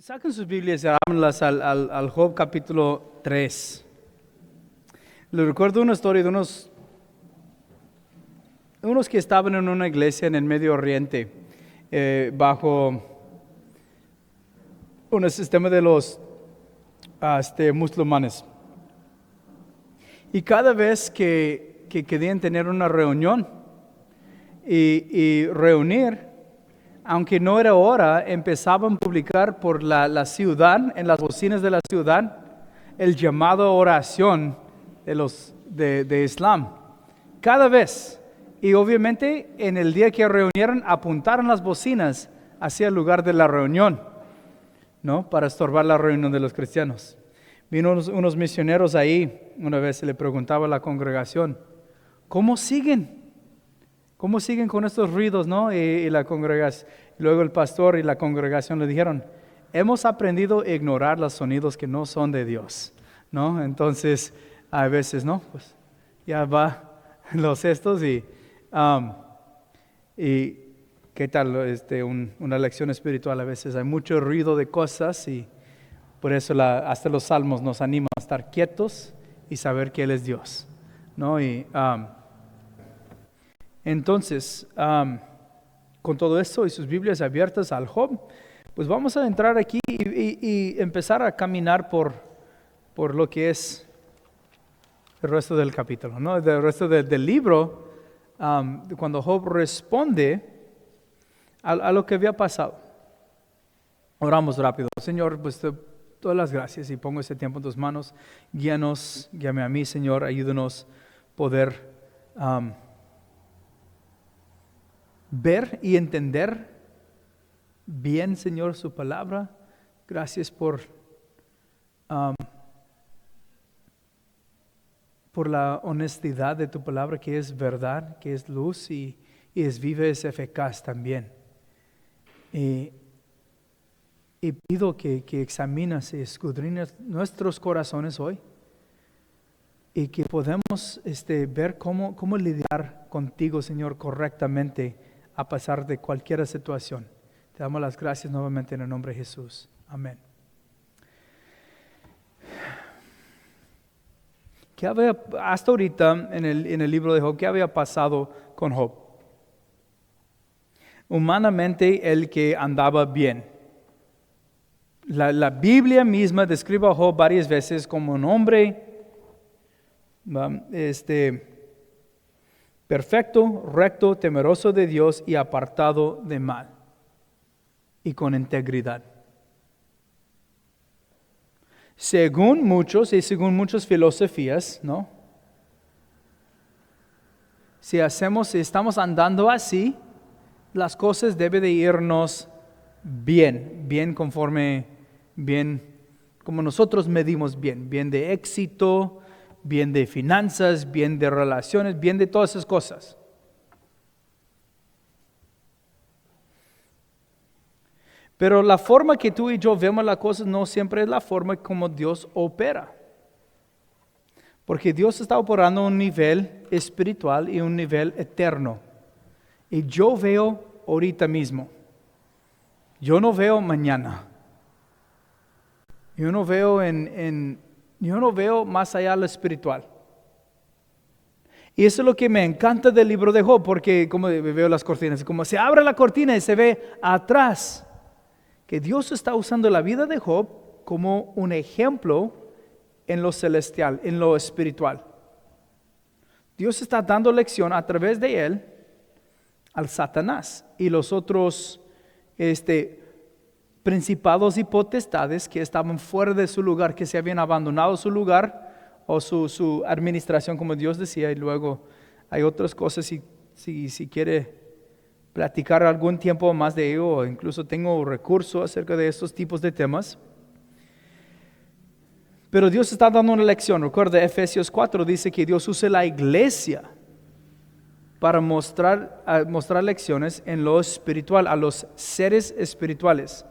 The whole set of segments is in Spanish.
Saquen sus Biblias y ábranlas al Job capítulo 3. Les recuerdo una historia de unos que estaban en una iglesia en el Medio Oriente, bajo un sistema de los musulmanes. Y cada vez que querían tener una reunión y reunir, aunque no era hora, empezaban a publicar por la ciudad, en las bocinas de la ciudad, el llamado a oración de Islam. Cada vez. Y obviamente en el día que reunieron, apuntaron las bocinas hacia el lugar de la reunión, ¿no? Para estorbar la reunión de los cristianos. Vino unos misioneros ahí, una vez se le preguntaba a la congregación, ¿cómo siguen? ¿Cómo siguen con estos ruidos, no? Y la congregación, luego el pastor y la congregación le dijeron, hemos aprendido a ignorar los sonidos que no son de Dios, ¿no? Entonces, a veces, ¿no? Pues ya va los estos y ¿qué tal? Una lección espiritual, a veces hay mucho ruido de cosas y por eso hasta los salmos nos animan a estar quietos y saber que Él es Dios, ¿no? Entonces, con todo esto y sus Biblias abiertas al Job, pues vamos a entrar aquí y empezar a caminar por lo que es el resto del capítulo, ¿no? El resto del libro, cuando Job responde a lo que había pasado. Oramos rápido. Señor, pues todas las gracias y pongo este tiempo en tus manos. Guíanos, guíame a mí, Señor, ayúdanos a poder ver y entender bien, Señor, su palabra. Gracias por la honestidad de tu palabra, que es verdad, que es luz y es viva, es eficaz también. Y pido que examinas y escudriñes nuestros corazones hoy y que podamos ver cómo lidiar contigo, Señor, correctamente a pesar de cualquier situación. Te damos las gracias nuevamente en el nombre de Jesús. Amén. ¿Qué había hasta ahorita en el libro de Job? ¿Qué había pasado con Job? Humanamente, el que andaba bien. La Biblia misma describe a Job varias veces como un hombre perfecto, recto, temeroso de Dios y apartado de mal, y con integridad. Según muchos y según muchas filosofías, ¿no? Si estamos andando así, las cosas deben de irnos bien conforme, bien como nosotros medimos bien de éxito, bien de finanzas, bien de relaciones, bien de todas esas cosas. Pero la forma que tú y yo vemos las cosas no siempre es la forma como Dios opera. Porque Dios está operando a un nivel espiritual y un nivel eterno. Y yo veo ahorita mismo. Yo no veo mañana. Yo no veo yo no veo más allá de lo espiritual. Y eso es lo que me encanta del libro de Job, porque como veo las cortinas, como se abre la cortina y se ve atrás, que Dios está usando la vida de Job como un ejemplo en lo celestial, en lo espiritual. Dios está dando lección a través de él al Satanás y los otros principados y potestades que estaban fuera de su lugar, que se habían abandonado su lugar o su administración, como Dios decía. Y luego hay otras cosas, si quiere platicar algún tiempo más de ello, o incluso tengo recursos acerca de estos tipos de temas. Pero Dios está dando una lección. Recuerda, Efesios 4 dice que Dios usa la iglesia para mostrar lecciones en lo espiritual, a los seres espirituales,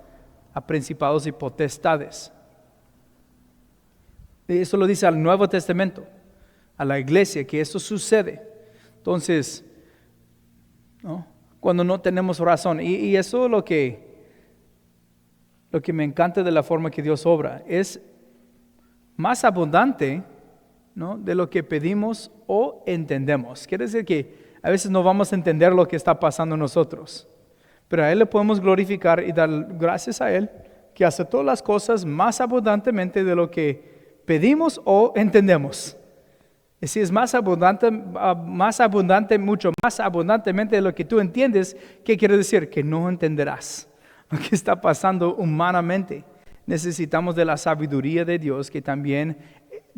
a principados y potestades. Eso lo dice al Nuevo Testamento, a la iglesia, que esto sucede. Entonces, ¿no? Cuando no tenemos razón, y eso es lo que lo que me encanta de la forma que Dios obra, es más abundante, ¿no?, de lo que pedimos o entendemos. Quiere decir que a veces no vamos a entender lo que está pasando en nosotros, pero a Él le podemos glorificar y dar gracias a Él, que hace todas las cosas más abundantemente de lo que pedimos o entendemos. Y si es más abundante, mucho más abundantemente de lo que tú entiendes, ¿qué quiere decir? Que no entenderás lo que está pasando humanamente. Necesitamos de la sabiduría de Dios, que también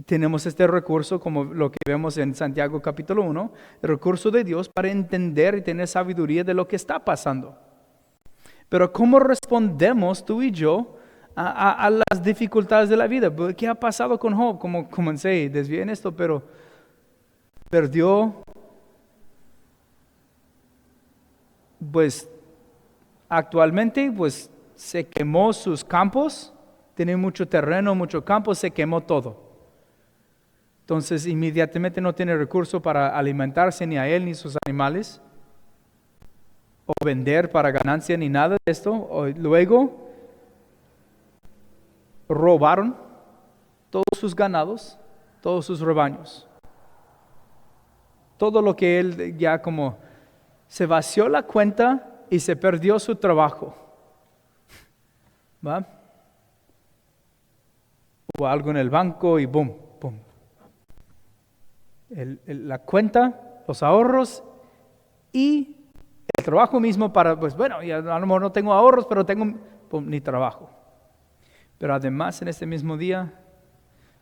tenemos este recurso, como lo que vemos en Santiago capítulo 1, el recurso de Dios para entender y tener sabiduría de lo que está pasando. Pero ¿cómo respondemos tú y yo a las dificultades de la vida? ¿Qué ha pasado con Job? Como comencé, desvié en esto, pero perdió, pues actualmente, pues se quemó sus campos, tenía mucho terreno, mucho campo, se quemó todo. Entonces inmediatamente no tiene recurso para alimentarse ni a él ni sus animales, o vender para ganancia ni nada de esto. Luego robaron todos sus ganados, todos sus rebaños. Todo lo que él ya como se vació la cuenta y se perdió su trabajo. ¿Va? Hubo algo en el banco y boom, boom. La cuenta, los ahorros y el trabajo mismo para, pues bueno, ya a lo mejor no tengo ahorros, pero tengo ni trabajo. Pero además en este mismo día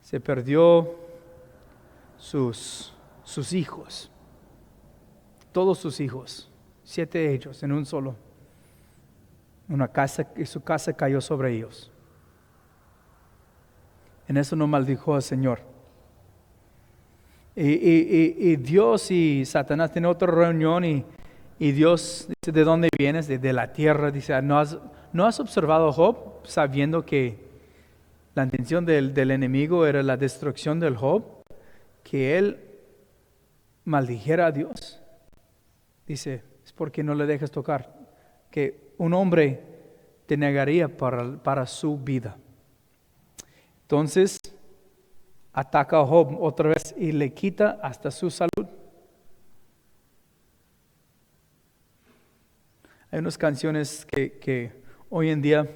se perdió sus hijos, todos sus hijos, 7 de ellos en un solo. Su casa cayó sobre ellos. En eso no maldijo al Señor. Y Dios y Satanás tienen otra reunión y Dios dice, ¿de dónde vienes? De la tierra. Dice, ¿no has observado a Job sabiendo que la intención del enemigo era la destrucción del Job? Que él maldijera a Dios. Dice, es porque no le dejas tocar. Que un hombre te negaría para su vida. Entonces, ataca a Job otra vez y le quita hasta su salud. Hay unas canciones que hoy en día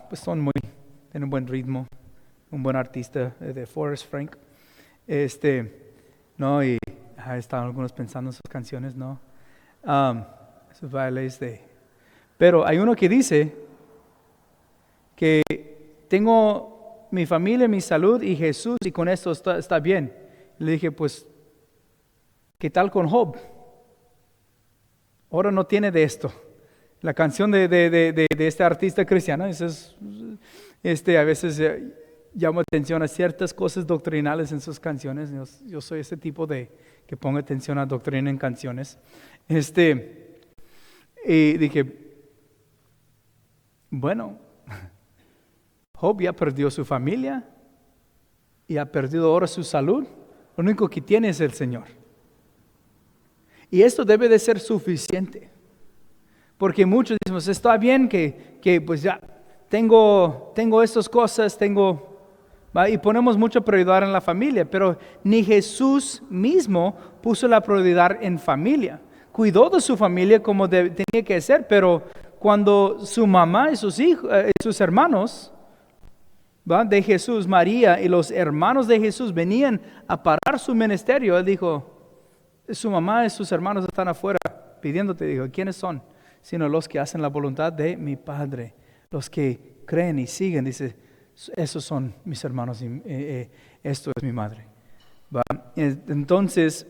pues tienen un buen ritmo, un buen artista, de Forrest Frank. ¿No? Y estaban algunos pensando en sus canciones, ¿no? Esos bailes Pero hay uno que dice que tengo mi familia, mi salud y Jesús, y con esto está bien. Le dije, pues, ¿qué tal con Job? Ahora no tiene de esto. La canción de este artista cristiano, a veces llama atención a ciertas cosas doctrinales en sus canciones. Yo soy ese tipo que pongo atención a doctrina en canciones. Y dije, bueno, Job ya perdió su familia y ha perdido ahora su salud. Lo único que tiene es el Señor. Y esto debe de ser suficiente. Porque muchos decimos, está bien que pues ya tengo estas cosas, y ponemos mucha prioridad en la familia, pero ni Jesús mismo puso la prioridad en familia. Cuidó de su familia como tenía que ser, pero cuando su mamá y sus hijos, sus hermanos de Jesús, María y los hermanos de Jesús venían a parar su ministerio, él dijo, su mamá y sus hermanos están afuera pidiéndote. Dijo, ¿quiénes son? Sino los que hacen la voluntad de mi Padre, los que creen y siguen. Dice, esos son mis hermanos y esto es mi madre. Entonces,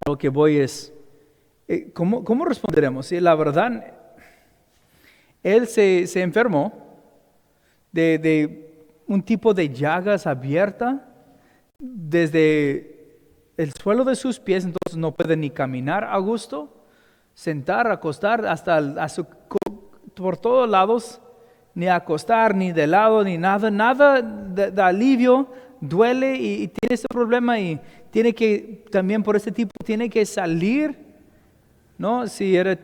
lo que voy es, ¿cómo responderemos? Si la verdad, él se enfermó de un tipo de llagas abierta desde el suelo de sus pies, entonces no puede ni caminar a gusto, sentar, acostar, por todos lados, ni acostar, ni de lado, ni nada de alivio, duele y tiene ese problema y tiene que, también por este tipo, tiene que salir, ¿no? Si era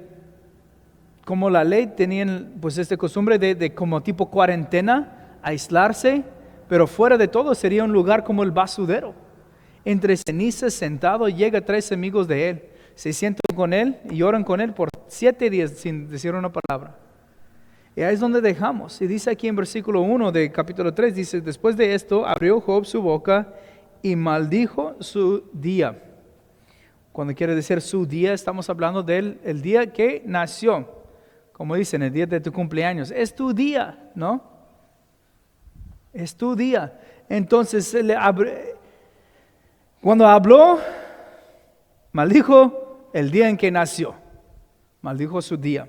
como la ley tenían pues esta costumbre de como tipo cuarentena, aislarse, pero fuera de todo sería un lugar como el basurero. Entre cenizas sentado, llega 3 amigos de él, se sientan con él y oran con él por 7 días sin decir una palabra. Y ahí es donde dejamos. Y dice aquí en versículo 1 de capítulo 3, dice, después de esto abrió Job su boca y maldijo su día. Cuando quiere decir su día, estamos hablando del el día que nació. Como dicen, el día de tu cumpleaños. Es tu día, ¿no? Es tu día. Entonces, cuando habló, maldijo el día en que nació. Maldijo su día.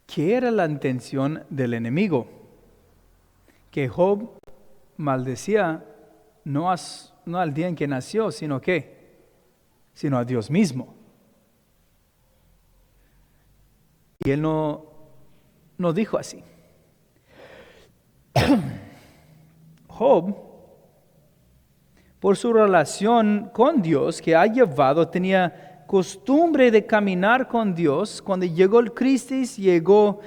¿Qué era la intención del enemigo? Que Job maldecía no al día en que nació, sino ¿qué? Sino a Dios mismo. Y él no dijo así. Job, por su relación con Dios que ha llevado, tenía costumbre de caminar con Dios. Cuando llegó el crisis, llegó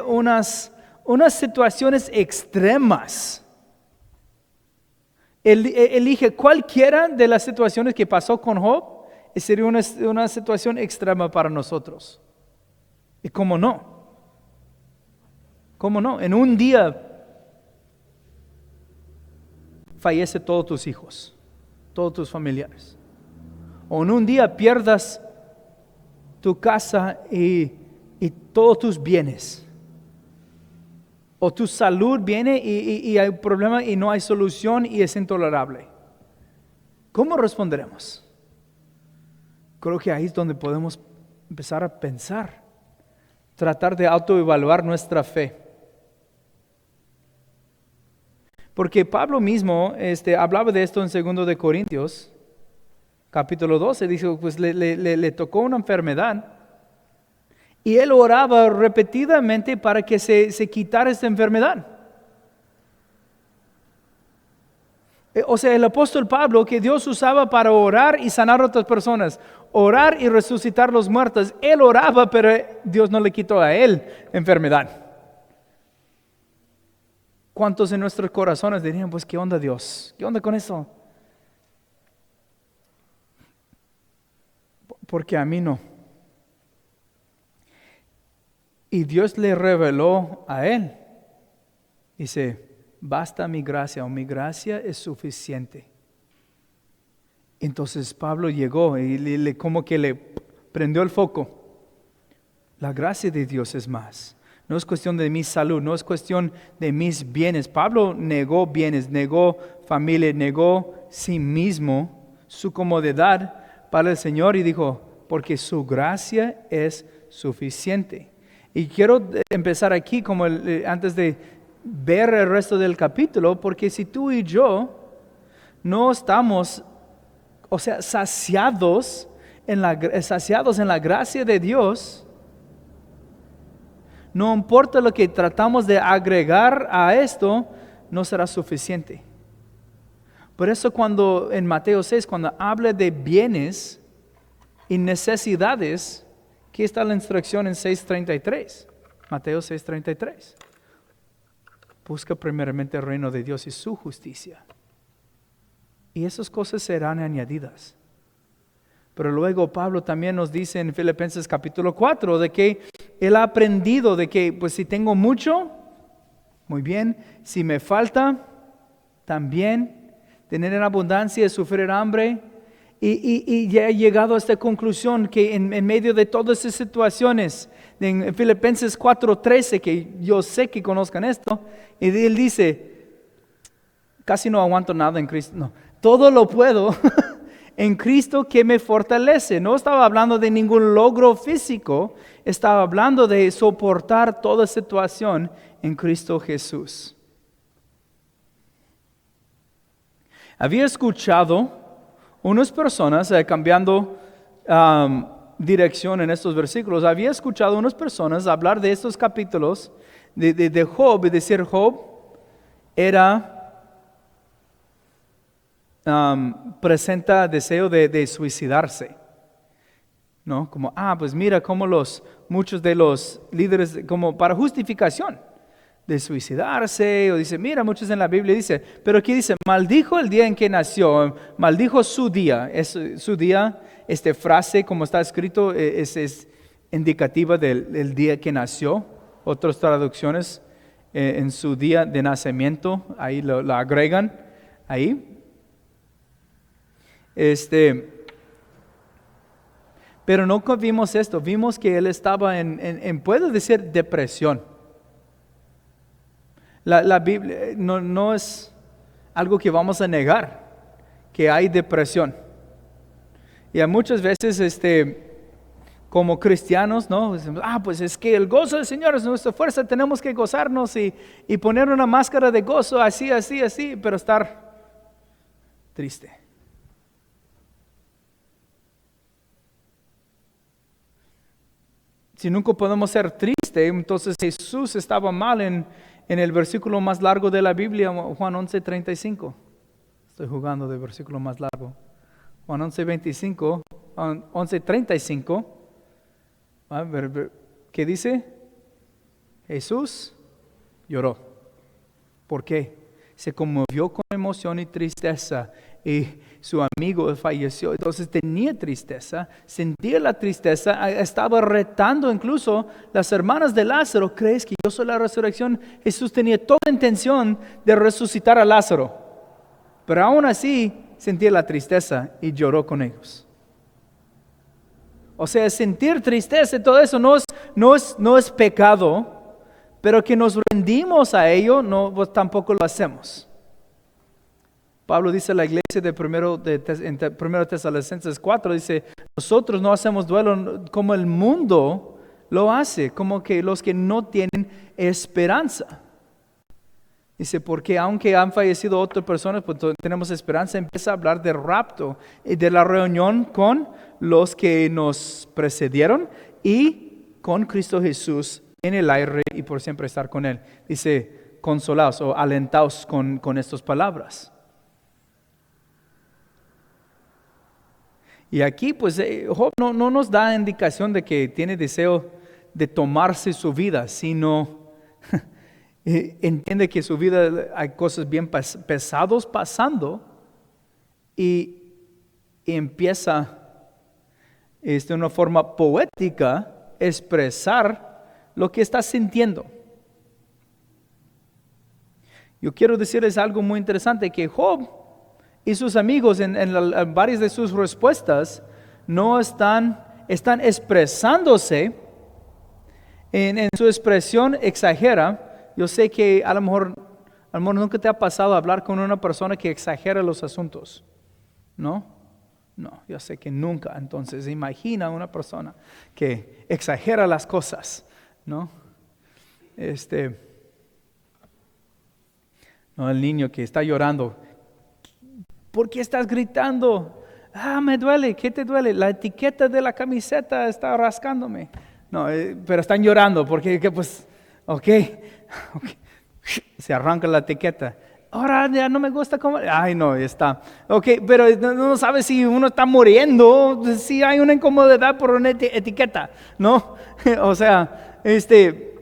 unas situaciones extremas. Elige cualquiera de las situaciones que pasó con Job, sería una situación extrema para nosotros. ¿Y cómo no? ¿Cómo no? En un día fallece todos tus hijos, todos tus familiares. O en un día pierdas tu casa y todos tus bienes. O tu salud viene y hay un problema y no hay solución y es intolerable. ¿Cómo responderemos? Creo que ahí es donde podemos empezar a pensar. Tratar de autoevaluar nuestra fe. Porque Pablo mismo hablaba de esto en 2 de Corintios, capítulo 12, dijo, pues le tocó una enfermedad y él oraba repetidamente para que se quitara esta enfermedad. O sea, el apóstol Pablo, que Dios usaba para orar y sanar a otras personas, orar y resucitar los muertos, él oraba, pero Dios no le quitó a él enfermedad. ¿Cuántos en nuestros corazones dirían, pues qué onda Dios? ¿Qué onda con eso? Porque a mí no. Y Dios le reveló a él. Dice, basta mi gracia, o mi gracia es suficiente. Entonces Pablo llegó y como que le prendió el foco. La gracia de Dios es más. No es cuestión de mi salud, no es cuestión de mis bienes. Pablo negó bienes, negó familia, negó sí mismo, su comodidad para el Señor y dijo, porque su gracia es suficiente. Y quiero empezar aquí como antes de ver el resto del capítulo, porque si tú y yo no estamos, saciados en la gracia de Dios, no importa lo que tratamos de agregar a esto, no será suficiente. Por eso cuando en Mateo 6, cuando habla de bienes y necesidades, aquí está la instrucción en 6:33, Mateo 6:33. Busca primeramente el reino de Dios y su justicia, y esas cosas serán añadidas. Pero luego Pablo también nos dice en Filipenses capítulo 4 de que él ha aprendido de que pues si tengo mucho, muy bien, si me falta, también tener en abundancia, sufrir hambre. Y ya he llegado a esta conclusión que en medio de todas esas situaciones, en Filipenses 4:13, que yo sé que conozcan esto, y él dice, casi no aguanto nada en Cristo, no, todo lo puedo en Cristo que me fortalece. No estaba hablando de ningún logro físico, estaba hablando de soportar toda situación en Cristo Jesús. Había escuchado unas personas, cambiando dirección en estos versículos, había escuchado unas personas hablar de estos capítulos de Job y decir Job era... presenta deseo de suicidarse. ¿no? Como, pues mira cómo muchos de los líderes, como para justificación de suicidarse, o dice, mira, muchos en la Biblia dice, pero aquí dice, maldijo el día en que nació, maldijo su día, su día, esta frase como está escrito, es indicativa del día que nació. Otras traducciones en su día de nacimiento, ahí lo agregan, ahí. Pero no vimos esto, vimos que él estaba puedo decir, depresión. La Biblia no es algo que vamos a negar, que hay depresión. Y muchas veces, como cristianos, ¿no? Decimos, pues es que el gozo del Señor es nuestra fuerza, tenemos que gozarnos y poner una máscara de gozo, así, pero estar triste. Si nunca podemos ser tristes, entonces Jesús estaba mal en el versículo más largo de la Biblia, Juan 11:35. Estoy jugando de versículo más largo. Juan 11:35. ¿Qué dice? Jesús lloró. ¿Por qué? Se conmovió con emoción y tristeza. Y su amigo falleció, entonces tenía tristeza, sentía la tristeza, estaba retando incluso las hermanas de Lázaro. ¿Crees que yo soy la resurrección? Jesús tenía toda intención de resucitar a Lázaro, pero aún así sentía la tristeza y lloró con ellos. O sea, sentir tristeza y todo eso no es pecado, pero que nos rendimos a ello, pues tampoco lo hacemos. Pablo dice a la iglesia en 1 Tesalonicenses 4, dice, nosotros no hacemos duelo como el mundo lo hace, como que los que no tienen esperanza. Dice, porque aunque han fallecido otras personas, pues tenemos esperanza. Empieza a hablar del rapto y de la reunión con los que nos precedieron y con Cristo Jesús en el aire y por siempre estar con Él. Dice, consolados o alentados con estas palabras. Y aquí pues Job no nos da indicación de que tiene deseo de tomarse su vida, sino entiende que su vida hay cosas bien pesadas pasando y empieza de una forma poética expresar lo que está sintiendo. Yo quiero decirles algo muy interesante, que Job y sus amigos en varias de sus respuestas no están expresándose en su expresión exagera. Yo sé que a lo mejor nunca te ha pasado hablar con una persona que exagera los asuntos, ¿no? No, yo sé que nunca. Entonces imagina una persona que exagera las cosas, ¿no? No, el niño que está llorando. ¿Por qué estás gritando? Me duele. ¿Qué te duele? La etiqueta de la camiseta está rascándome. No, pero están llorando porque pues, okay. Se arranca la etiqueta. Ahora ya no me gusta cómo. No, está. Pero no sabes si uno está muriendo, si hay una incomodidad por una etiqueta, ¿no? O sea, se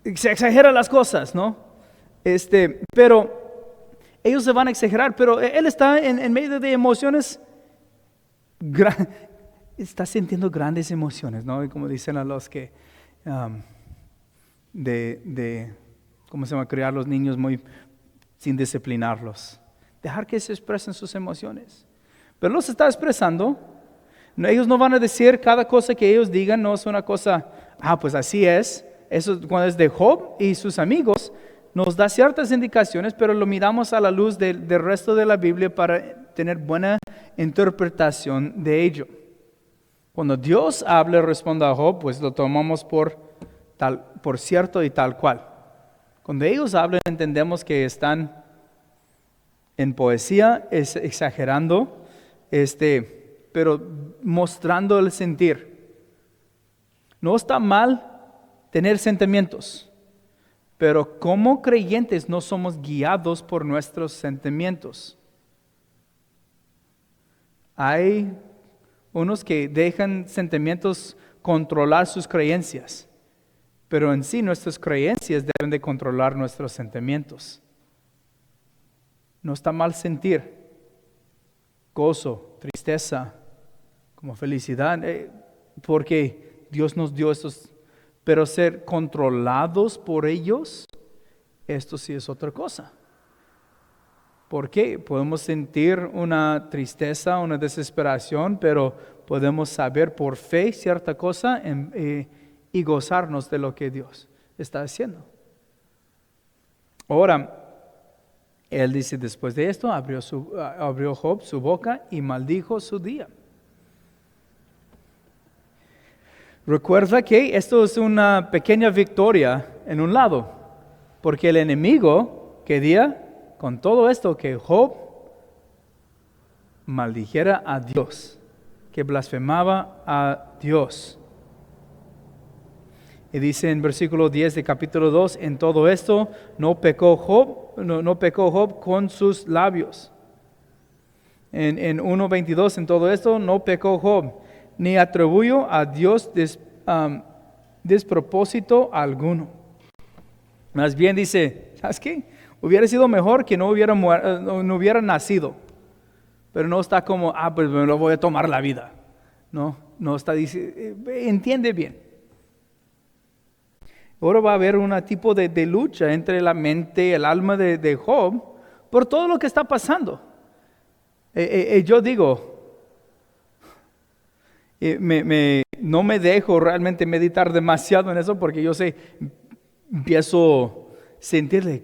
exagera las cosas, ¿no? Pero ellos se van a exagerar, pero él está en medio de emociones, está sintiendo grandes emociones, ¿no? Y como dicen a los que ¿cómo se llama? Criar los niños sin disciplinarlos, dejar que se expresen sus emociones. Pero los está expresando. Ellos no van a decir cada cosa que ellos digan, no es una cosa, pues así es. Eso cuando es de Job y sus amigos, nos da ciertas indicaciones, pero lo miramos a la luz del resto de la Biblia para tener buena interpretación de ello. Cuando Dios habla y responde a Job, pues lo tomamos por cierto y tal cual. Cuando ellos hablan, entendemos que están en poesía, exagerando, pero mostrando el sentir. No está mal tener sentimientos, pero como creyentes no somos guiados por nuestros sentimientos. Hay unos que dejan sentimientos controlar sus creencias, pero en sí nuestras creencias deben de controlar nuestros sentimientos. No está mal sentir gozo, tristeza, como felicidad, porque Dios nos dio estos, pero ser controlados por ellos, esto sí es otra cosa. ¿Por qué? Podemos sentir una tristeza, una desesperación, pero podemos saber por fe cierta cosa y gozarnos de lo que Dios está haciendo. Ahora, él dice, después de esto, abrió Job su boca y maldijo su día. Recuerda que esto es una pequeña victoria en un lado, porque el enemigo quería, con todo esto, que Job maldijera a Dios, que blasfemaba a Dios. Y dice en versículo 10 de capítulo 2, en todo esto no pecó Job con sus labios. En 1:22, en todo esto no pecó Job, ni atribuyó a Dios despropósito alguno. Más bien dice, ¿sabes qué? Hubiera sido mejor que no hubiera nacido. Pero no está como, pues me lo voy a tomar la vida. No está, dice, entiende bien. Ahora va a haber un tipo de lucha entre la mente y el alma de Job por todo lo que está pasando. Yo digo, no me dejo realmente meditar demasiado en eso porque yo sé, empiezo a sentirle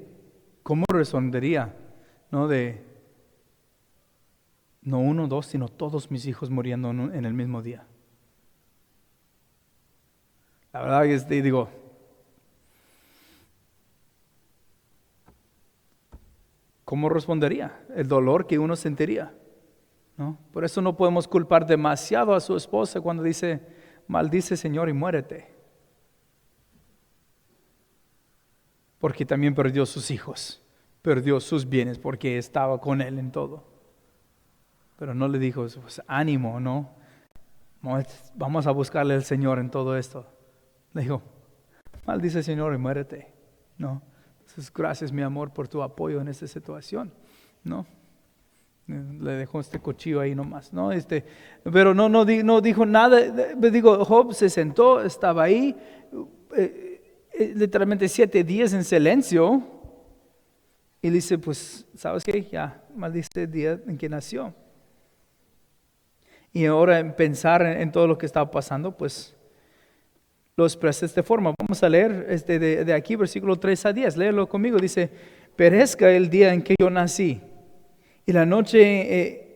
cómo respondería, no uno, dos, sino todos mis hijos muriendo en el mismo día. La verdad es que digo, ¿cómo respondería? El dolor que uno sentiría, ¿no? Por eso no podemos culpar demasiado a su esposa cuando dice, maldice Señor y muérete. Porque también perdió sus hijos, perdió sus bienes porque estaba con él en todo. Pero no le dijo, pues, ánimo, ¿no? Vamos a buscarle al Señor en todo esto. Le dijo, maldice Señor y muérete, ¿no? Entonces, gracias mi amor por tu apoyo en esta situación, ¿no? Le dejó este cuchillo ahí nomás, ¿no? Pero no dijo nada. Digo, Job se sentó, estaba ahí, literalmente 7 días en silencio. Y dice, pues, ¿sabes qué? Ya, maldice el día en que nació. Y ahora en pensar en todo lo que estaba pasando, pues, lo expresa de esta forma. Vamos a leer de aquí, versículo 3 a 10. Léelo conmigo. Dice, perezca el día en que yo nací, y la noche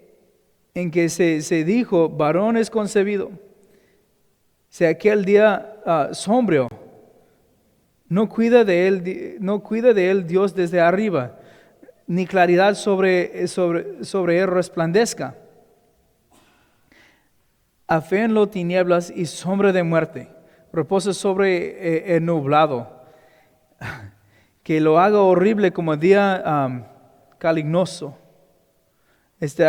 en que se dijo, varón es concebido. Sea aquel día sombrío. No cuida de él Dios desde arriba, ni claridad sobre él resplandezca. Aféenlo tinieblas y sombra de muerte. Reposa sobre el nublado. Que lo haga horrible como día calignoso.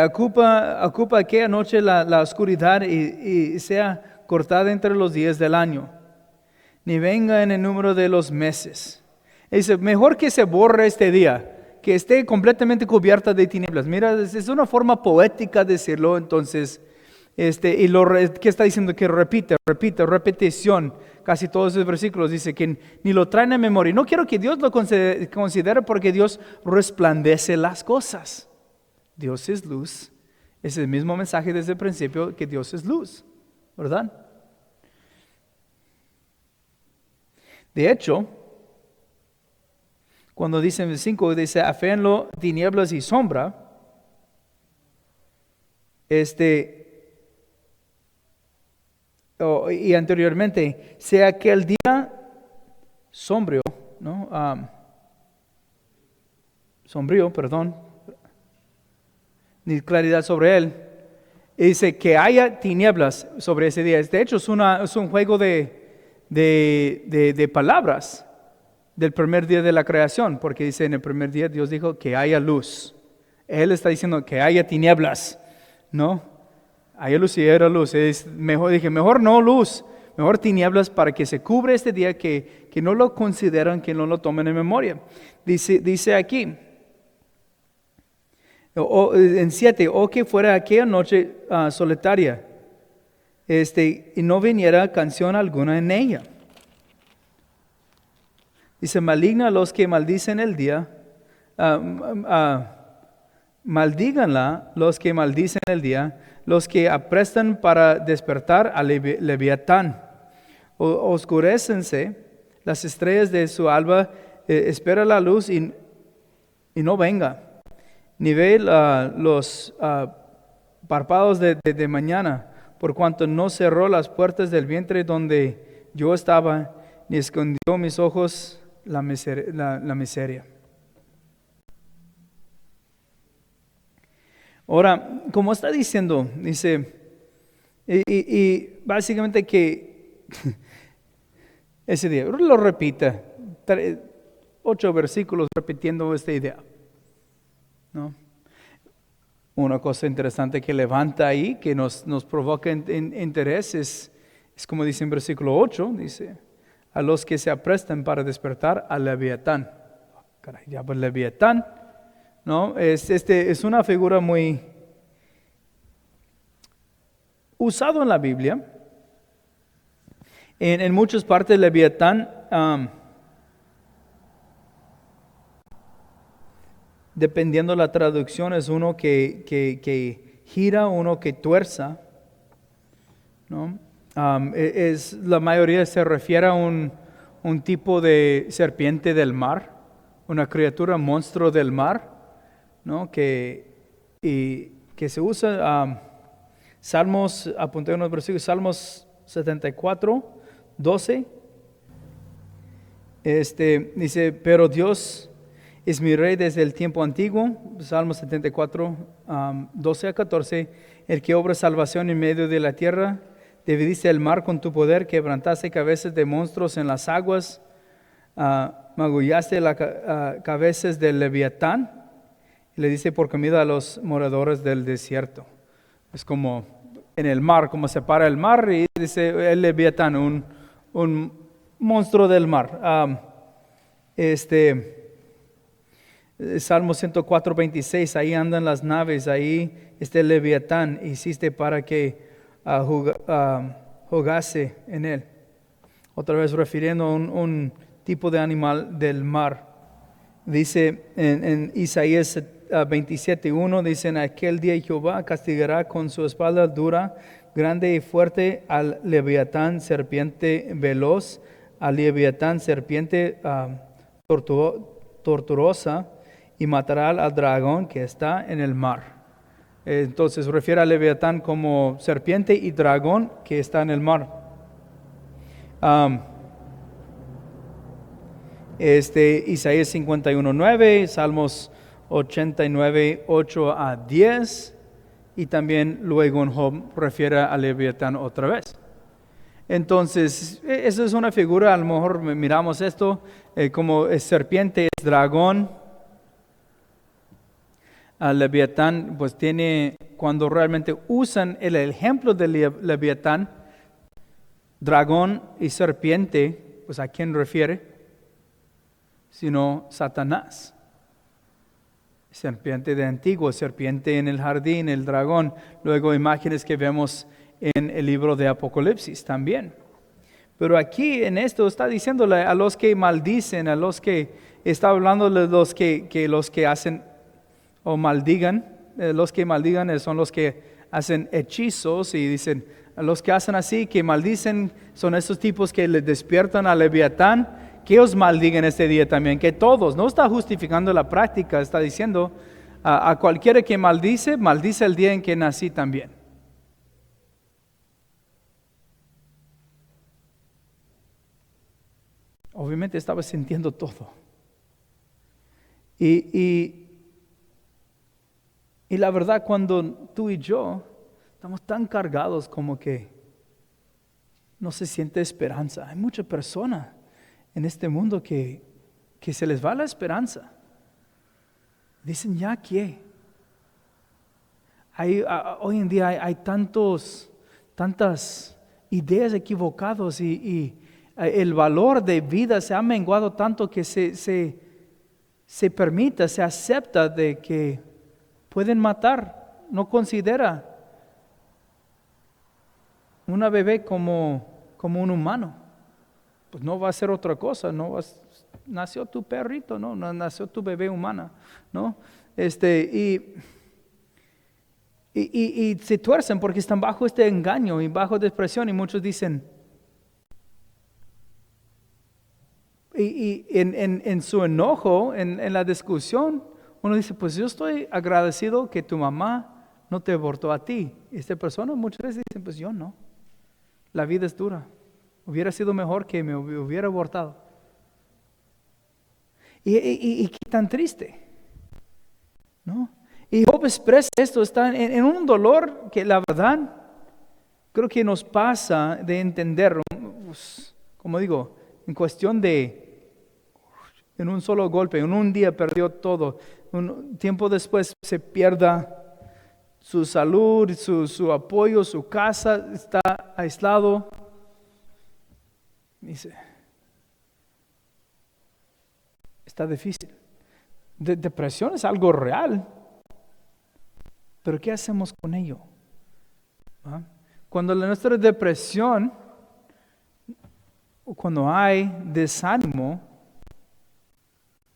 Ocupa aquella noche la oscuridad y sea cortada entre los días del año. Ni venga en el número de los meses. Dice, mejor que se borre este día, que esté completamente cubierta de tinieblas. Mira, es una forma poética decirlo, entonces, ¿qué está diciendo? Que repetición. Casi todos esos versículos dice que ni lo traen a memoria. No quiero que Dios lo considere porque Dios resplandece las cosas. Dios es luz. Es el mismo mensaje desde el principio que Dios es luz, ¿verdad? De hecho, cuando dice en el 5, dice, aféenlo tinieblas y sombra, y anteriormente, sea aquel día sombrío, ¿no? Sombrío, perdón, ni claridad sobre él. Y dice que haya tinieblas sobre ese día. De hecho, es un juego de palabras del primer día de la creación, porque dice en el primer día Dios dijo que haya luz. Él está diciendo que haya tinieblas, ¿no? haya luz y era luz. Dije, mejor no luz, mejor tinieblas para que se cubre este día que no lo consideran, que no lo tomen en memoria. Dice aquí, en 7, o que fuera aquella noche solitaria, y no viniera canción alguna en ella. Dice, maligna a los que maldicen el día, maldíganla los que maldicen el día, los que aprestan para despertar al Leviatán. Oscurécense las estrellas de su alba, espera la luz y no venga, ni ve los párpados de mañana, por cuanto no cerró las puertas del vientre donde yo estaba, ni escondió mis ojos la miseria. Ahora, como está diciendo, dice, y básicamente que ese día, lo repita, 8 versículos repitiendo esta idea, ¿no? Una cosa interesante que levanta ahí, que nos provoca interés, es como dice en versículo 8, dice, a los que se aprestan para despertar al Leviatán. Caray, ya pues Leviatán, ¿no? Es una figura muy usado en la Biblia. En muchas partes Leviatán, dependiendo de la traducción, es uno que gira, uno que tuerza, ¿no? La mayoría se refiere a un tipo de serpiente del mar, una criatura, monstruo del mar, ¿no? Que se usa, Salmos, apunté unos versículos, Salmos 74, 12, dice, pero Dios es mi rey desde el tiempo antiguo, Salmos 74, 12 a 14, el que obra salvación en medio de la tierra, dividiste el mar con tu poder, quebrantaste cabezas de monstruos en las aguas, magullaste las cabezas del Leviatán, y le dice por comida a los moradores del desierto. Es como en el mar, como separa el mar, y dice el Leviatán, un monstruo del mar. Salmo 104, 26, ahí andan las naves, ahí está el Leviatán, hiciste para que jugase en él. Otra vez refiriendo a un tipo de animal del mar. Dice en Isaías 27:1, dice, en aquel día Jehová castigará con su espalda dura, grande y fuerte al Leviatán, serpiente veloz, al Leviatán, serpiente tortuosa, y matará al dragón que está en el mar. Entonces refiere al Leviatán como serpiente y dragón que está en el mar. Isaías 51:9, Salmos 89, 8 a 10, y también luego en Job refiere al Leviatán otra vez. Entonces, esa es una figura, a lo mejor miramos esto como es serpiente, es dragón. Al Leviatán, pues tiene, cuando realmente usan el ejemplo del Leviatán, dragón y serpiente, pues ¿a quién refiere? Sino Satanás. Serpiente de antiguo, serpiente en el jardín, el dragón. Luego imágenes que vemos en el libro de Apocalipsis también. Pero aquí en esto está diciéndole a los que maldicen, a los que está hablando de los que hacen o maldigan. Los que maldigan son los que hacen hechizos, y dicen a los que hacen así, que maldicen, son esos tipos que le despiertan al Leviatán, que os maldigan este día también, que todos. No está justificando la práctica, está diciendo a cualquiera que maldice el día en que nací también. Obviamente estaba sintiendo todo. Y la verdad, cuando tú y yo estamos tan cargados como que no se siente esperanza. Hay muchas personas en este mundo que se les va la esperanza. Dicen, ¿ya qué? Hoy en día hay tantas ideas equivocadas y el valor de vida se ha menguado tanto que se permite, se acepta de que pueden matar, no considera una bebé como un humano. Pues no va a ser otra cosa, nació tu perrito, no nació tu bebé humana, ¿no? Y se tuercen porque están bajo este engaño y bajo depresión, y muchos dicen, y en su enojo, en la discusión, uno dice, pues yo estoy agradecido que tu mamá no te abortó a ti. Y esta persona muchas veces dicen, pues yo no, la vida es dura, hubiera sido mejor que me hubiera abortado. Y qué tan triste, ¿no? Y Job expresa esto, está en un dolor que la verdad creo que nos pasa de entender, pues, como digo, en cuestión en un solo golpe, en un día perdió todo, un tiempo después se pierda su salud, su apoyo, su casa, está aislado. Dice, está difícil. Depresión es algo real. Pero ¿qué hacemos con ello? ¿Ah? Cuando nuestra depresión, o cuando hay desánimo,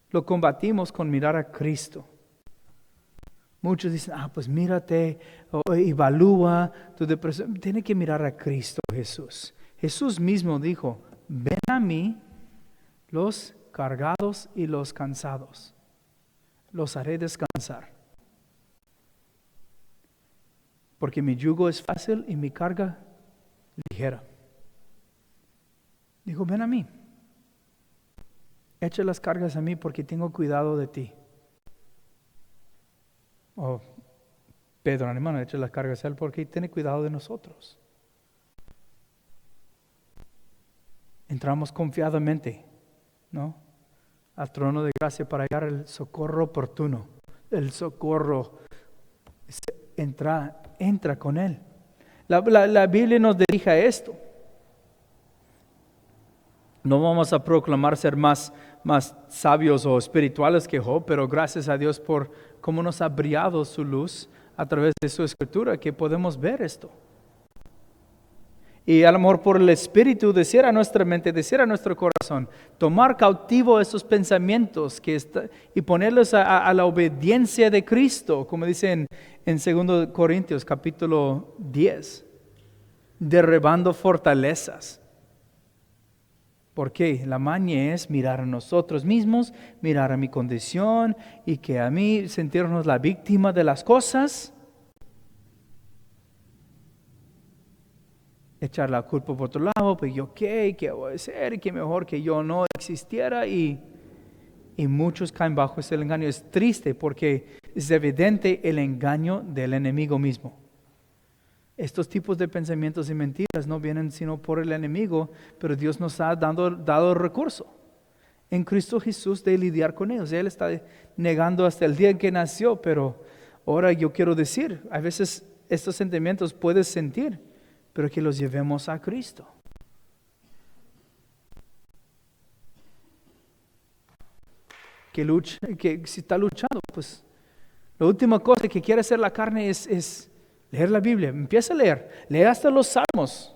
lo combatimos con mirar a Cristo. Muchos dicen, pues mírate, evalúa tu depresión. Tiene que mirar a Cristo Jesús. Jesús mismo dijo, ven a mí los cargados y los cansados, los haré descansar. Porque mi yugo es fácil y mi carga ligera. Dijo, ven a mí. Echa las cargas a mí porque tengo cuidado de ti. Pedro, hermano, echa las cargas a él porque tiene cuidado de nosotros. Entramos confiadamente, ¿no?, al trono de gracia para hallar el socorro oportuno. El socorro entra con Él. La Biblia nos dirige a esto. No vamos a proclamar ser más sabios o espirituales que Job, pero gracias a Dios por cómo nos ha brillado su luz a través de su escritura, que podemos ver esto. Y a lo mejor por el Espíritu decir a nuestra mente, decir a nuestro corazón, tomar cautivo esos pensamientos y ponerlos a la obediencia de Cristo, como dice en 2 Corintios capítulo 10, derribando fortalezas. Porque la maña es mirar a nosotros mismos, mirar a mi condición y que a mí sentirnos la víctima de las cosas. Echar la culpa por otro lado, pues yo qué voy a hacer, que mejor que yo no existiera, y muchos caen bajo ese engaño. Es triste porque es evidente el engaño del enemigo mismo. Estos tipos de pensamientos y mentiras no vienen sino por el enemigo, pero Dios nos ha dado recurso en Cristo Jesús de lidiar con ellos. Él está negando hasta el día en que nació, pero ahora yo quiero decir, a veces estos sentimientos puedes sentir, pero que los llevemos a Cristo. Que si está luchando, pues la última cosa que quiere hacer la carne es leer la Biblia. Empieza a leer, lee hasta los salmos.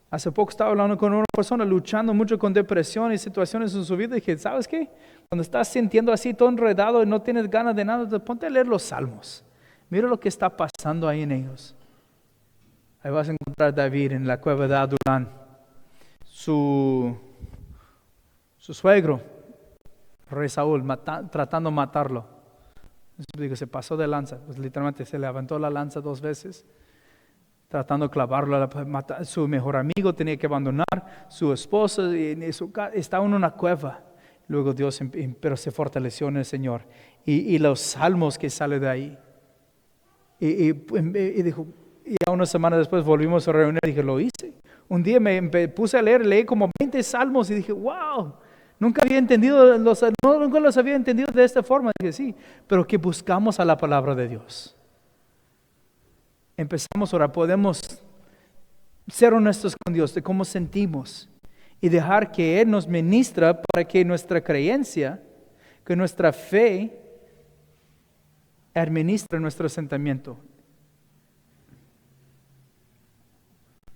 Hace poco estaba hablando con una persona luchando mucho con depresión y situaciones en su vida, y dije, ¿sabes qué? Cuando estás sintiendo así todo enredado y no tienes ganas de nada, ponte a leer los salmos. Mira lo que está pasando ahí en ellos. Ahí vas a encontrar a David en la cueva de Adulán. Su suegro, rey Saúl, tratando de matarlo. Digo, se pasó de lanza, pues literalmente se levantó la lanza 2 veces, tratando de clavarlo. Su mejor amigo tenía que abandonar, su esposa, estaba en una cueva. Luego Dios pero se fortaleció en el Señor. Y los salmos que salen de ahí. Y dijo, y a una semana después volvimos a reunir y dije, lo hice. Un día me puse a leer, leí como 20 salmos y dije, wow, Nunca los había entendido de esta forma. Dije, sí, pero que buscamos a la palabra de Dios. Empezamos ahora, podemos ser honestos con Dios de cómo sentimos y dejar que Él nos ministra para que nuestra creencia, que nuestra fe administre nuestro sentimiento,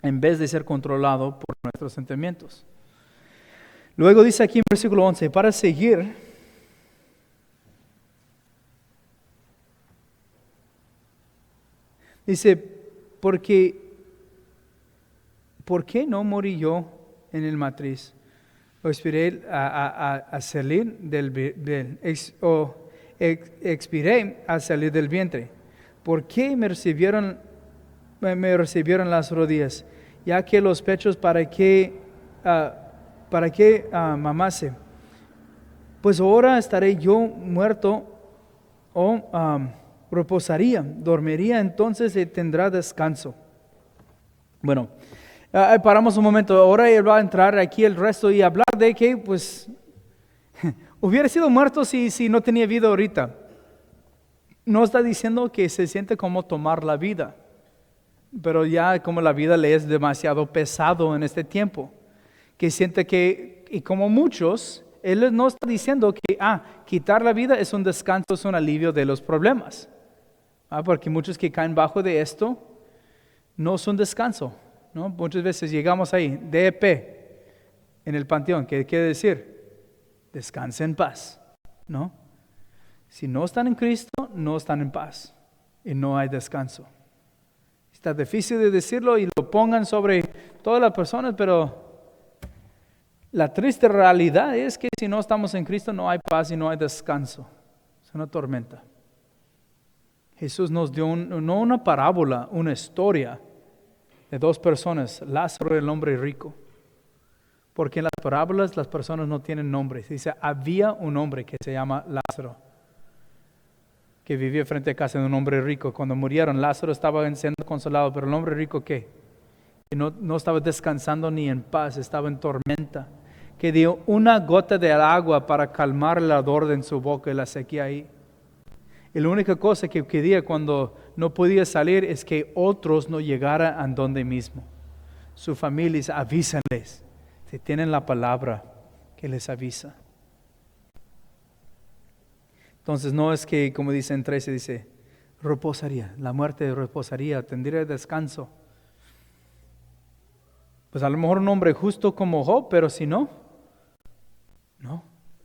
en vez de ser controlado por nuestros sentimientos. Luego dice aquí en versículo 11, para seguir, dice, ¿por qué no morí yo en el matriz? O expiré a salir expiré a salir del vientre. ¿Por qué me recibieron las rodillas? Ya que los pechos, ¿para qué mamase? Pues ahora estaré yo muerto o reposaría, dormiría, entonces tendrá descanso. Bueno, paramos un momento. Ahora él va a entrar aquí el resto y hablar de que, pues, hubiera sido muerto si no tenía vida ahorita. No está diciendo que se siente como tomar la vida, pero ya como la vida le es demasiado pesado en este tiempo, que siente que, y como muchos, él no está diciendo que quitar la vida es un descanso, es un alivio de los problemas. Porque muchos que caen bajo de esto no es un descanso, ¿no? Muchas veces llegamos ahí, DEP, en el panteón, ¿qué quiere decir? Descansa en paz, ¿no? Si no están en Cristo, no están en paz y no hay descanso. Está difícil de decirlo y lo pongan sobre todas las personas, pero la triste realidad es que si no estamos en Cristo no hay paz y no hay descanso. Es una tormenta. Jesús nos dio no una parábola, una historia de dos personas, Lázaro y el hombre rico. Porque en las parábolas las personas no tienen nombres. Dice, había un hombre que se llama Lázaro, que vivía frente a casa de un hombre rico. Cuando murieron, Lázaro estaba siendo consolado, pero el hombre rico, ¿qué? Que no estaba descansando ni en paz, estaba en tormenta. Que dio una gota de agua para calmar el ardor en su boca y la sequía ahí. Y la única cosa que quería cuando no podía salir es que otros no llegaran a donde mismo. Su familia, avísenles. Si tienen la palabra que les avisa. Entonces no es que, como dice en 13, dice, reposaría, la muerte reposaría, tendría descanso. Pues a lo mejor un hombre justo como Job, pero si no,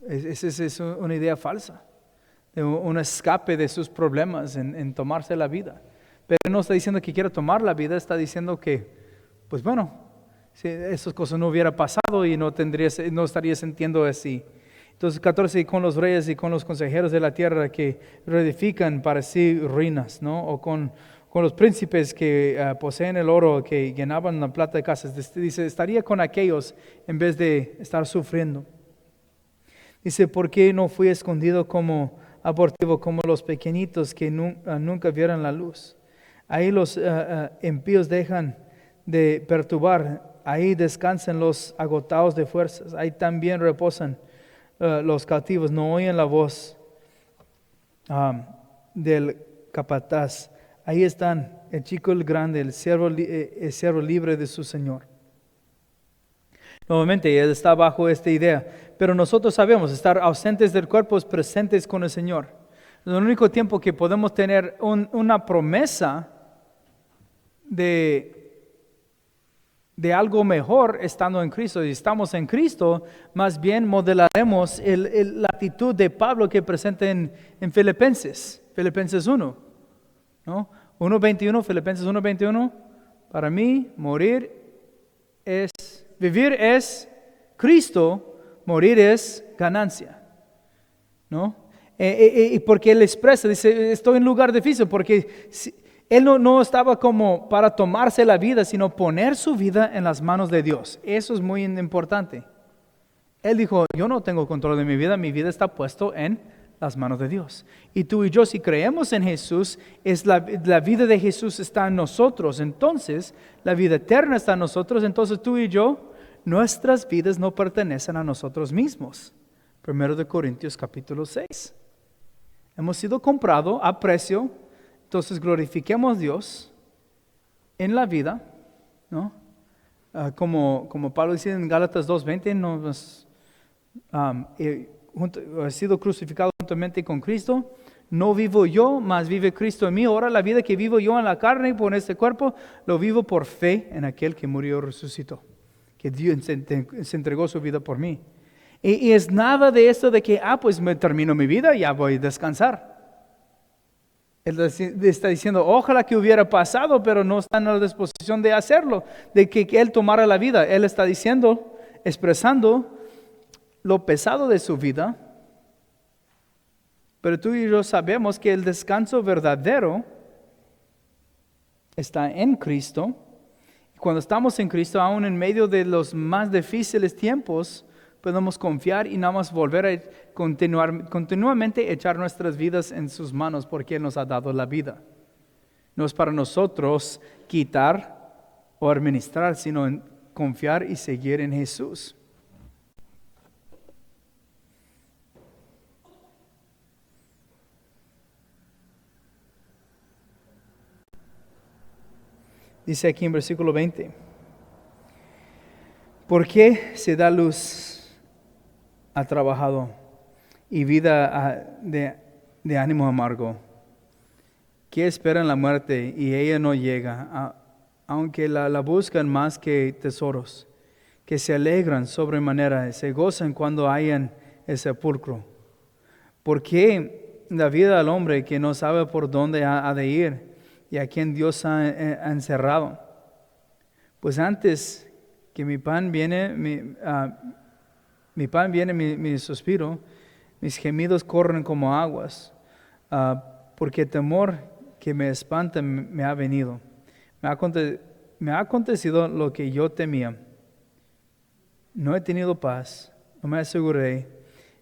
esa es una idea falsa. Un escape de sus problemas en tomarse la vida. Pero no está diciendo que quiera tomar la vida, está diciendo que, pues bueno, si esas cosas no hubiera pasado y no estaría sintiendo así. Entonces 14, y con los reyes y con los consejeros de la tierra que reedifican para sí ruinas, ¿no? O con los príncipes que poseen el oro, que llenaban la plata de casas. Dice, estaría con aquellos en vez de estar sufriendo. Dice, ¿por qué no fui escondido como abortivo, como los pequeñitos que nunca vieron la luz? Ahí los impíos dejan de perturbar, ahí descansan los agotados de fuerzas, ahí también reposan los cautivos, no oyen la voz del capataz. Ahí están el chico, el grande, el siervo libre de su Señor. Nuevamente, él está bajo esta idea, pero nosotros sabemos, estar ausentes del cuerpo es presentes con el Señor. El único tiempo que podemos tener una promesa de algo mejor estando en Cristo. Si estamos en Cristo, más bien modelaremos la actitud de Pablo que presenta en Filipenses 1, ¿no? 1:21, Filipenses 1:21, para mí vivir es Cristo, morir es ganancia, ¿no? Y porque él expresa, dice, estoy en lugar difícil, porque él no estaba como para tomarse la vida, sino poner su vida en las manos de Dios. Eso es muy importante. Él dijo, yo no tengo control de mi vida está puesto en las manos de Dios. Y tú y yo, si creemos en Jesús, la vida de Jesús está en nosotros, entonces la vida eterna está en nosotros, entonces tú y yo nuestras vidas no pertenecen a nosotros mismos. 1 Corintios capítulo 6. Hemos sido comprados a precio, entonces glorifiquemos a Dios en la vida, ¿no? Como Pablo dice en Gálatas 2:20, he sido crucificado juntamente con Cristo. No vivo yo, mas vive Cristo en mí. Ahora la vida que vivo yo en la carne por este cuerpo, lo vivo por fe en aquel que murió y resucitó, que Dios se entregó su vida por mí. Y es nada de esto de que, pues me termino mi vida y ya voy a descansar. Él está diciendo, ojalá que hubiera pasado, pero no está en la disposición de hacerlo, de que Él tomara la vida. Él está diciendo, expresando lo pesado de su vida, pero tú y yo sabemos que el descanso verdadero está en Cristo. Cuando estamos en Cristo, aún en medio de los más difíciles tiempos, podemos confiar y nada más volver a continuamente echar nuestras vidas en sus manos, porque Él nos ha dado la vida. No es para nosotros quitar o administrar, sino en confiar y seguir en Jesús. Dice aquí en versículo 20, ¿por qué se da luz al trabajador y vida de ánimo amargo? ¿Qué esperan la muerte y ella no llega, aunque la buscan más que tesoros, que se alegran sobremanera, se gozan cuando hayan el sepulcro? ¿Por qué la vida al hombre que no sabe por dónde ha de ir y a quien Dios ha encerrado? Pues antes que mi pan viene, mi suspiro, mis gemidos corren como aguas, porque temor que me espanta me ha venido. Me ha acontecido lo que yo temía. No he tenido paz, no me aseguré,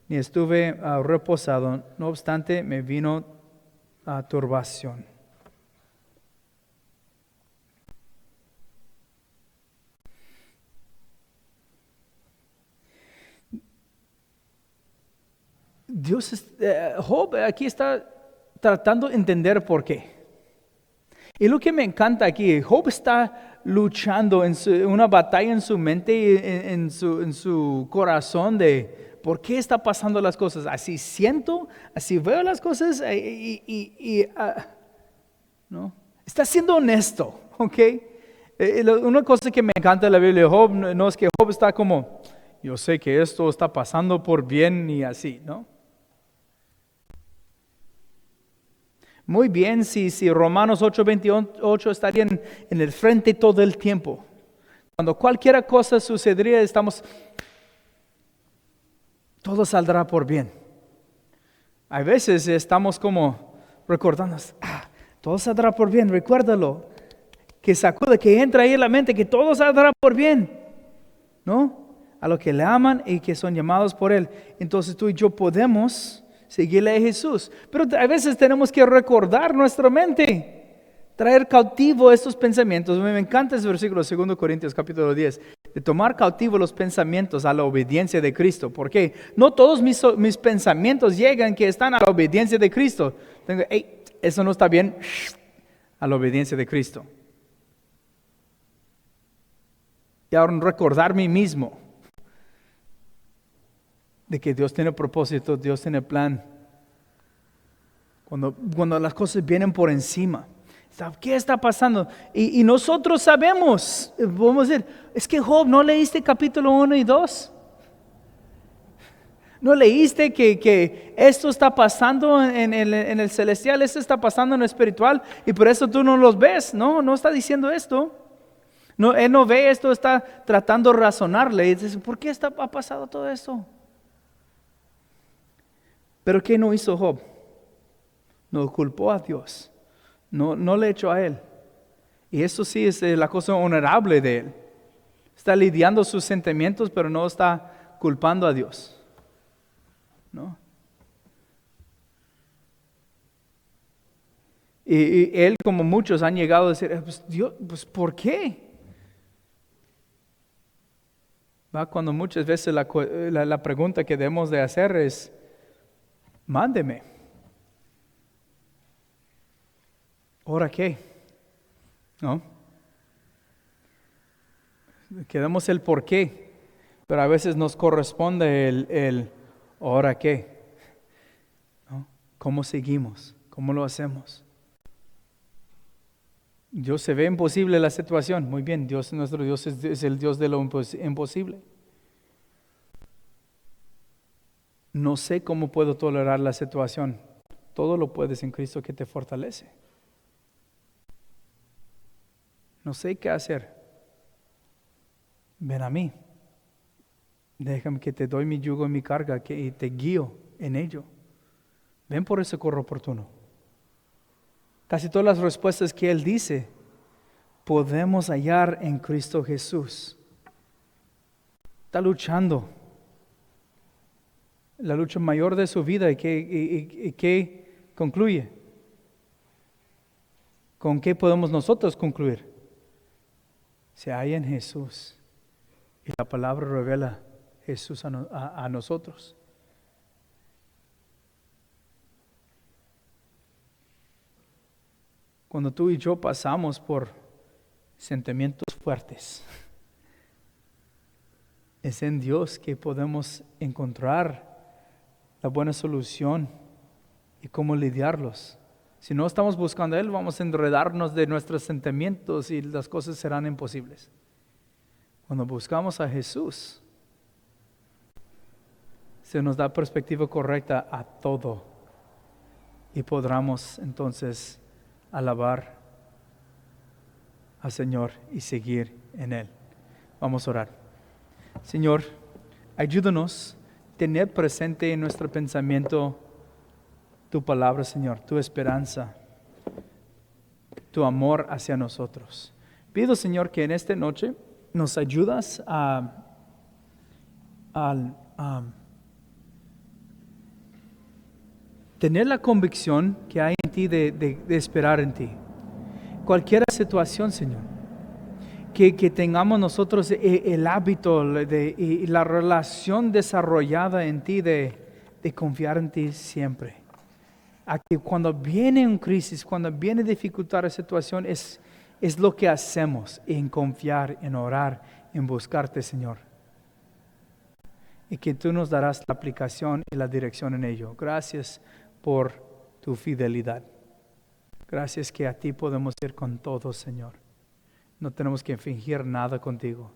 ni estuve reposado. No obstante, me vino turbación. Job aquí está tratando de entender por qué. Y lo que me encanta aquí, Job está luchando en una batalla en su mente y en su corazón de por qué está pasando las cosas. Así siento, así veo las cosas ¿no? Está siendo honesto, ¿ok? Una cosa que me encanta de la Biblia de Job no es que Job está como, yo sé que esto está pasando por bien y así, ¿no? Muy bien, si Romanos 8:28 estarían en el frente todo el tiempo. Cuando cualquier cosa sucedería, todo saldrá por bien. A veces estamos como recordando, todo saldrá por bien, recuérdalo, que sacude, que entra ahí en la mente, que todo saldrá por bien, ¿no? A los que le aman y que son llamados por Él. Entonces tú y yo podemos seguirle a Jesús. Pero a veces tenemos que recordar nuestra mente, traer cautivo estos pensamientos. Me encanta ese versículo, 2 Corintios capítulo 10, de tomar cautivo los pensamientos a la obediencia de Cristo. Porque no todos mis pensamientos llegan que están a la obediencia de Cristo. Eso no está bien, a la obediencia de Cristo. Y ahora recordar mí mismo de que Dios tiene propósito, Dios tiene plan. Cuando las cosas vienen por encima, ¿qué está pasando? Y nosotros sabemos, vamos a decir, es que Job, ¿no leíste capítulo 1 y 2? ¿No leíste que esto está pasando en el celestial, esto está pasando en el espiritual y por eso tú no los ves? No está diciendo esto. No, él no ve esto, está tratando de razonarle y dice, ¿por qué ha pasado todo esto? Pero ¿qué no hizo Job? No culpó a Dios, no le echó a Él. Y eso sí es la cosa honorable de Él. Está lidiando sus sentimientos, pero no está culpando a Dios, ¿no? Y Él, como muchos, han llegado a decir, pues Dios, pues ¿por qué? ¿Va? Cuando muchas veces la pregunta que debemos de hacer es, mándeme. ¿Ahora qué? ¿No? Queremos el por qué, pero a veces nos corresponde el ¿ahora qué? ¿No? ¿Cómo seguimos? ¿Cómo lo hacemos? Dios se ve imposible la situación. Muy bien, Dios, nuestro Dios es el Dios de lo imposible. No sé cómo puedo tolerar la situación. Todo lo puedes en Cristo que te fortalece. No sé qué hacer. Ven a mí. Déjame que te doy mi yugo y mi carga y te guío en ello. Ven por el socorro oportuno. Casi todas las respuestas que Él dice podemos hallar en Cristo Jesús. Está luchando. La lucha mayor de su vida y que concluye. ¿Con qué podemos nosotros concluir? Se halla en Jesús. Y la palabra revela Jesús a nosotros. Cuando tú y yo pasamos por sentimientos fuertes, es en Dios que podemos encontrar la buena solución y cómo lidiarlos. Si no estamos buscando a Él, vamos a enredarnos de nuestros sentimientos y las cosas serán imposibles. Cuando buscamos a Jesús, se nos da perspectiva correcta a todo y podremos entonces alabar al Señor y seguir en Él. Vamos a orar. Señor, ayúdanos a tener presente en nuestro pensamiento tu palabra, Señor, tu esperanza, tu amor hacia nosotros. Pido, Señor, que en esta noche nos ayudas a tener la convicción que hay en ti de esperar en ti. Cualquier situación, Señor, que tengamos nosotros el hábito y la relación desarrollada en ti de confiar en ti siempre. A que cuando viene una crisis, cuando viene dificultad la situación, es lo que hacemos en confiar, en orar, en buscarte, Señor. Y que tú nos darás la aplicación y la dirección en ello. Gracias por tu fidelidad. Gracias que a ti podemos ir con todo, Señor. No tenemos que fingir nada contigo.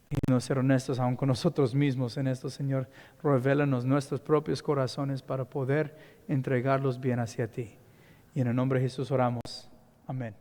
Y no ser honestos aún con nosotros mismos en esto, Señor. Revélanos nuestros propios corazones para poder entregarlos bien hacia ti. Y en el nombre de Jesús oramos. Amén.